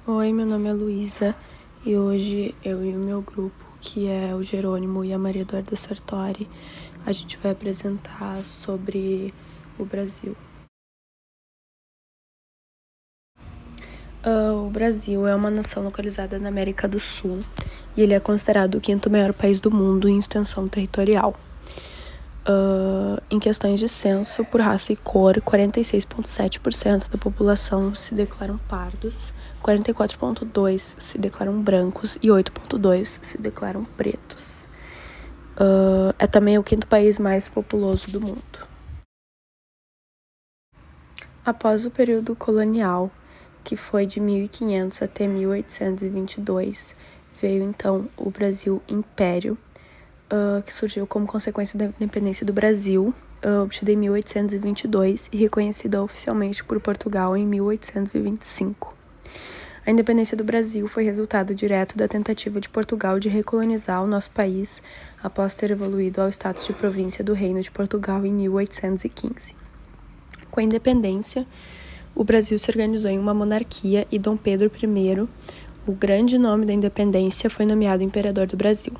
Oi, meu nome é Luísa e hoje eu e o meu grupo, que é o Jerônimo e a Maria Eduarda Sartori, a gente vai apresentar sobre o Brasil. O Brasil é uma nação localizada na América do Sul e ele é considerado o quinto maior país do mundo em extensão territorial. Em questões de censo, por raça e cor, 46,7% da população se declaram pardos, 44,2% se declaram brancos e 8,2% se declaram pretos. É também o quinto país mais populoso do mundo. Após o período colonial, que foi de 1500 até 1822, veio então o Brasil Império, que surgiu como consequência da independência do Brasil, obtida em 1822 e reconhecida oficialmente por Portugal em 1825. A independência do Brasil foi resultado direto da tentativa de Portugal de recolonizar o nosso país após ter evoluído ao status de província do Reino de Portugal em 1815. Com a independência, o Brasil se organizou em uma monarquia e Dom Pedro I, o grande nome da independência, foi nomeado imperador do Brasil.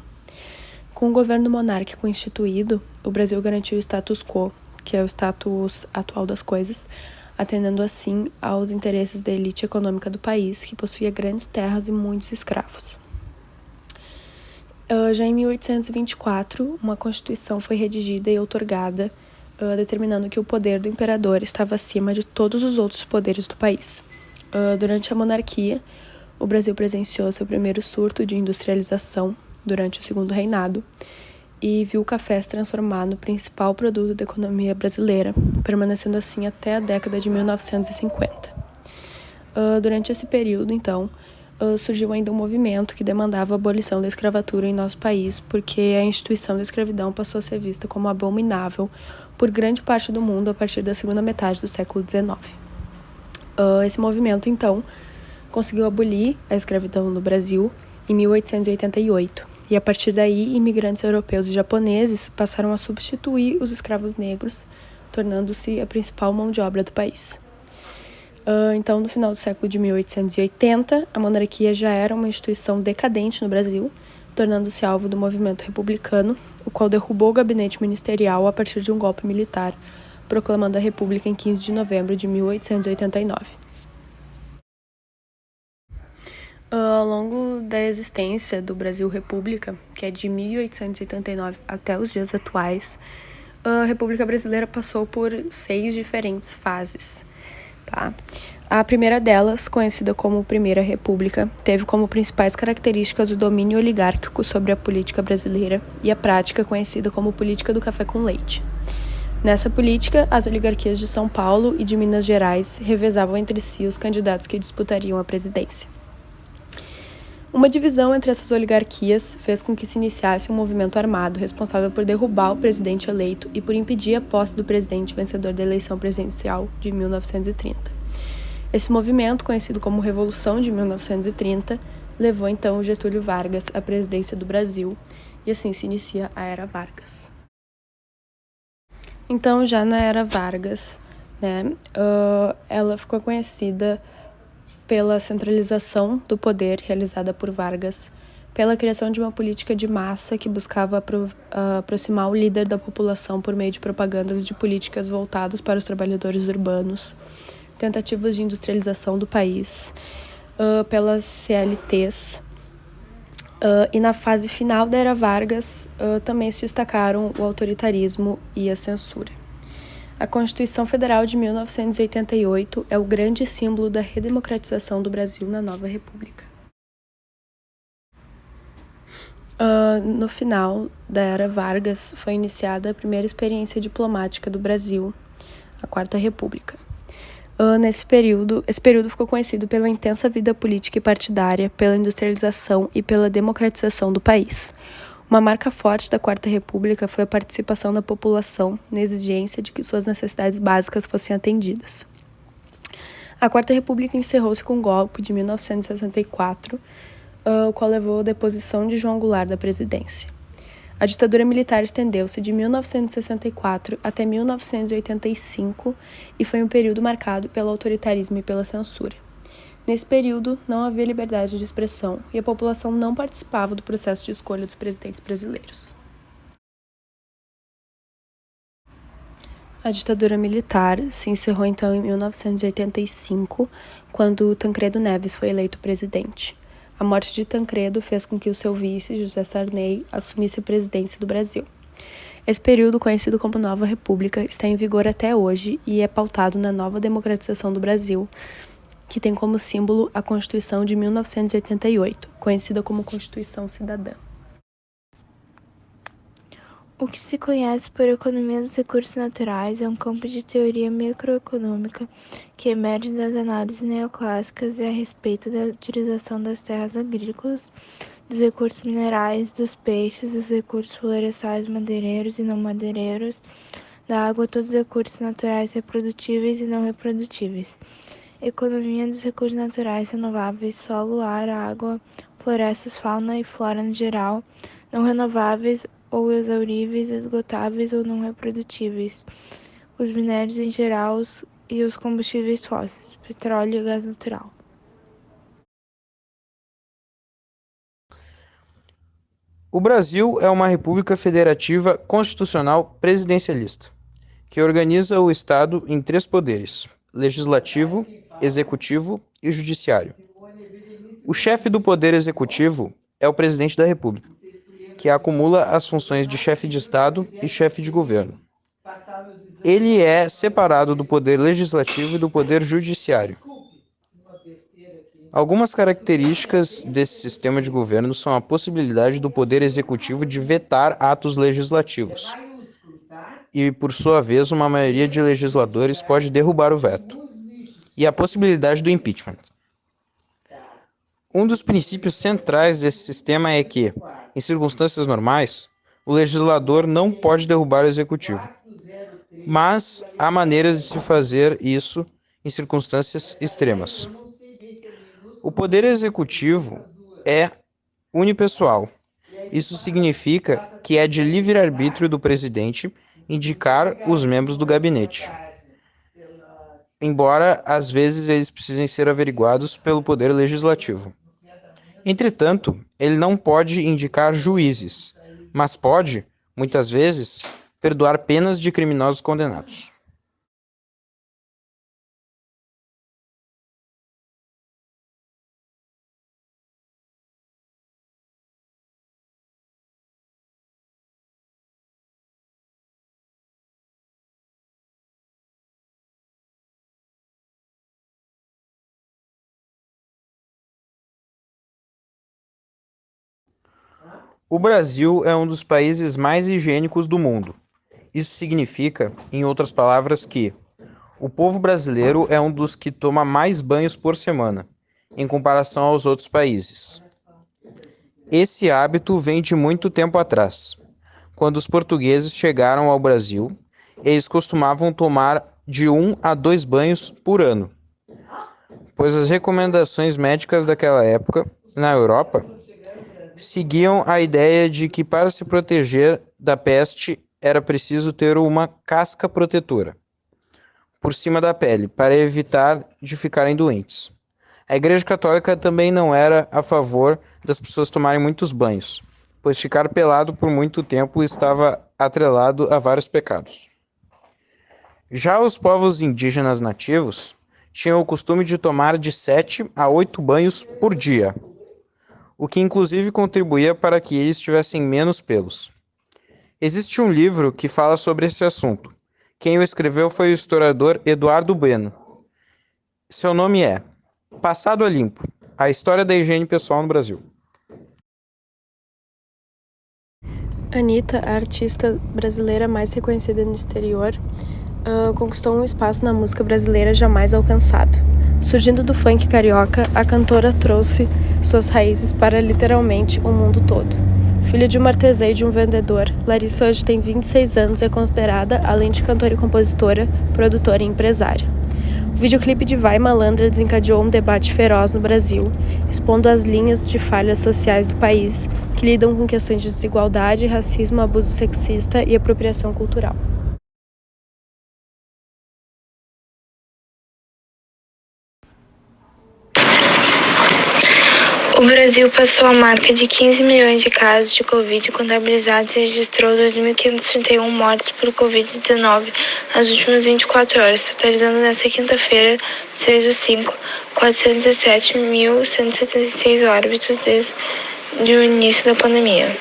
Com o governo monárquico instituído, o Brasil garantiu o status quo, que é o status atual das coisas, atendendo assim aos interesses da elite econômica do país, que possuía grandes terras e muitos escravos. Já em 1824, uma constituição foi redigida e outorgada, determinando que o poder do imperador estava acima de todos os outros poderes do país. Durante a monarquia, o Brasil presenciou seu primeiro surto de industrialização durante o segundo reinado e viu o café se transformar no principal produto da economia brasileira, permanecendo assim até a década de 1950. Durante esse período, então, surgiu ainda um movimento que demandava a abolição da escravatura em nosso país, porque a instituição da escravidão passou a ser vista como abominável por grande parte do mundo a partir da segunda metade do século XIX. Esse movimento, então, conseguiu abolir a escravidão no Brasil em 1888, e a partir daí, imigrantes europeus e japoneses passaram a substituir os escravos negros, tornando-se a principal mão de obra do país. Então, no final do século de 1880, a monarquia já era uma instituição decadente no Brasil, tornando-se alvo do movimento republicano, o qual derrubou o gabinete ministerial a partir de um golpe militar, proclamando a República em 15 de novembro de 1889. Ao longo da existência do Brasil República, que é de 1889 até os dias atuais, a República Brasileira passou por 6 diferentes fases. Tá? A primeira delas, conhecida como Primeira República, teve como principais características o domínio oligárquico sobre a política brasileira e a prática conhecida como política do café com leite. Nessa política, as oligarquias de São Paulo e de Minas Gerais revezavam entre si os candidatos que disputariam a presidência. Uma divisão entre essas oligarquias fez com que se iniciasse um movimento armado responsável por derrubar o presidente eleito e por impedir a posse do presidente vencedor da eleição presidencial de 1930. Esse movimento, conhecido como Revolução de 1930, levou então Getúlio Vargas à presidência do Brasil, e assim se inicia a Era Vargas. Então, já na Era Vargas, ela ficou conhecida pela centralização do poder realizada por Vargas, pela criação de uma política de massa que buscava aproximar o líder da população por meio de propagandas de políticas voltadas para os trabalhadores urbanos, tentativas de industrialização do país, pelas CLTs. E na fase final da Era Vargas, também se destacaram o autoritarismo e a censura. A Constituição Federal de 1988 é o grande símbolo da redemocratização do Brasil na nova república. No final da Era Vargas, foi iniciada a primeira experiência diplomática do Brasil, a Quarta República. Esse período ficou conhecido pela intensa vida política e partidária, pela industrialização e pela democratização do país. Uma marca forte da Quarta República foi a participação da população na exigência de que suas necessidades básicas fossem atendidas. A Quarta República encerrou-se com o golpe de 1964, o qual levou à deposição de João Goulart da presidência. A ditadura militar estendeu-se de 1964 até 1985 e foi um período marcado pelo autoritarismo e pela censura. Nesse período, não havia liberdade de expressão e a população não participava do processo de escolha dos presidentes brasileiros. A ditadura militar se encerrou então em 1985, quando Tancredo Neves foi eleito presidente. A morte de Tancredo fez com que o seu vice, José Sarney, assumisse a presidência do Brasil. Esse período, conhecido como Nova República, está em vigor até hoje e é pautado na nova democratização do Brasil, que tem como símbolo a Constituição de 1988, conhecida como Constituição Cidadã. O que se conhece por economia dos recursos naturais é um campo de teoria microeconômica que emerge das análises neoclássicas a respeito da utilização das terras agrícolas, dos recursos minerais, dos peixes, dos recursos florestais madeireiros e não madeireiros, da água, todos os recursos naturais reprodutíveis e não reprodutíveis. Economia dos recursos naturais renováveis, solo, ar, água, florestas, fauna e flora no geral, não renováveis ou exauríveis, esgotáveis ou não reprodutíveis, os minérios em geral e os combustíveis fósseis, petróleo e gás natural. O Brasil é uma república federativa constitucional presidencialista, que organiza o Estado em 3 poderes: legislativo, executivo e judiciário. O chefe do poder executivo é o presidente da República, que acumula as funções de chefe de Estado e chefe de governo. Ele é separado do poder legislativo e do poder judiciário. Algumas características desse sistema de governo são a possibilidade do poder executivo de vetar atos legislativos. E, por sua vez, uma maioria de legisladores pode derrubar o veto. E a possibilidade do impeachment. Um dos princípios centrais desse sistema é que, em circunstâncias normais, o legislador não pode derrubar o executivo. Mas há maneiras de se fazer isso em circunstâncias extremas. O poder executivo é unipessoal. Isso significa que é de livre-arbítrio do presidente indicar os membros do gabinete, embora às vezes eles precisem ser averiguados pelo poder legislativo. Entretanto, ele não pode indicar juízes, mas pode, muitas vezes, perdoar penas de criminosos condenados. O Brasil é um dos países mais higiênicos do mundo. Isso significa, em outras palavras, que o povo brasileiro é um dos que toma mais banhos por semana, em comparação aos outros países. Esse hábito vem de muito tempo atrás. Quando os portugueses chegaram ao Brasil, eles costumavam tomar de 1 a 2 banhos por ano, pois as recomendações médicas daquela época, na Europa, seguiam a ideia de que para se proteger da peste era preciso ter uma casca protetora por cima da pele, para evitar de ficarem doentes. A Igreja Católica também não era a favor das pessoas tomarem muitos banhos, pois ficar pelado por muito tempo estava atrelado a vários pecados. Já os povos indígenas nativos tinham o costume de tomar de 7 a 8 banhos por dia, o que inclusive contribuía para que eles tivessem menos pelos. Existe um livro que fala sobre esse assunto. Quem o escreveu foi o historiador Eduardo Bueno. Seu nome é Passado a Limpo, a história da higiene pessoal no Brasil. Anitta, a artista brasileira mais reconhecida no exterior, conquistou um espaço na música brasileira jamais alcançado. Surgindo do funk carioca, a cantora trouxe suas raízes para literalmente o mundo todo. Filha de uma artesã e de um vendedor, Larissa hoje tem 26 anos e é considerada, além de cantora e compositora, produtora e empresária. O videoclipe de Vai Malandra desencadeou um debate feroz no Brasil, expondo as linhas de falhas sociais do país que lidam com questões de desigualdade, racismo, abuso sexista e apropriação cultural. O Brasil passou a marca de 15 milhões de casos de Covid contabilizados e registrou 2.531 mortes por Covid-19 nas últimas 24 horas, totalizando nesta quinta-feira, 6/5, 417.176 óbitos desde o início da pandemia.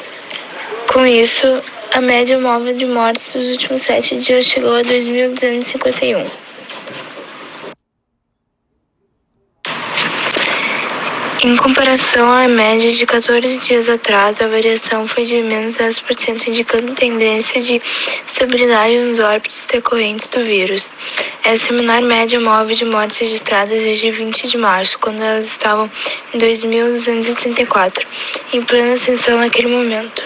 Com isso, a média móvel de mortes dos últimos 7 dias chegou a 2.251. Em comparação à média de 14 dias atrás, a variação foi de menos 10%, indicando tendência de estabilidade nos óbitos decorrentes do vírus. Essa é a menor média móvel de mortes registradas desde 20 de março, quando elas estavam em 2.234, em plena ascensão naquele momento.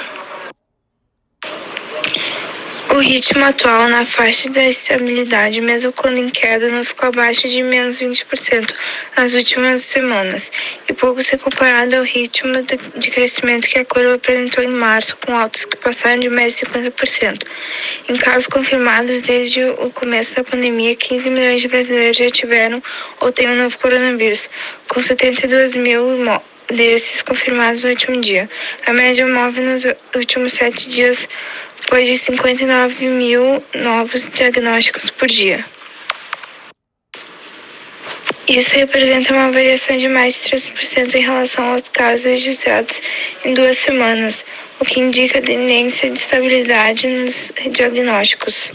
O ritmo atual na faixa da estabilidade, mesmo quando em queda, não ficou abaixo de menos 20% nas últimas semanas, e pouco se comparado ao ritmo de crescimento que a curva apresentou em março, com altas que passaram de mais de 50%. Em casos confirmados desde o começo da pandemia, 15 milhões de brasileiros já tiveram ou têm o novo coronavírus, com 72 mil desses confirmados no último dia. A média móvel nos últimos 7 dias foi de 59 mil novos diagnósticos por dia. Isso representa uma variação de mais de 13% em relação aos casos registrados em 2 semanas, o que indica a tendência de estabilidade nos diagnósticos.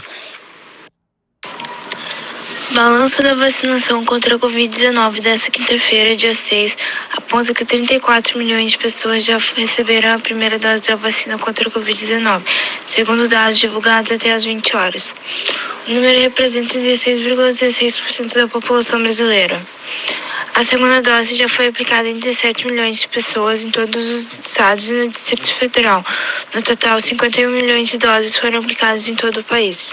Balanço da vacinação contra a Covid-19 desta quinta-feira, dia 6, aponta que 34 milhões de pessoas já receberam a primeira dose da vacina contra a Covid-19, segundo dados divulgados até às 20 horas. O número representa 16,16% da população brasileira. A segunda dose já foi aplicada em 17 milhões de pessoas em todos os estados e no Distrito Federal. No total, 51 milhões de doses foram aplicadas em todo o país.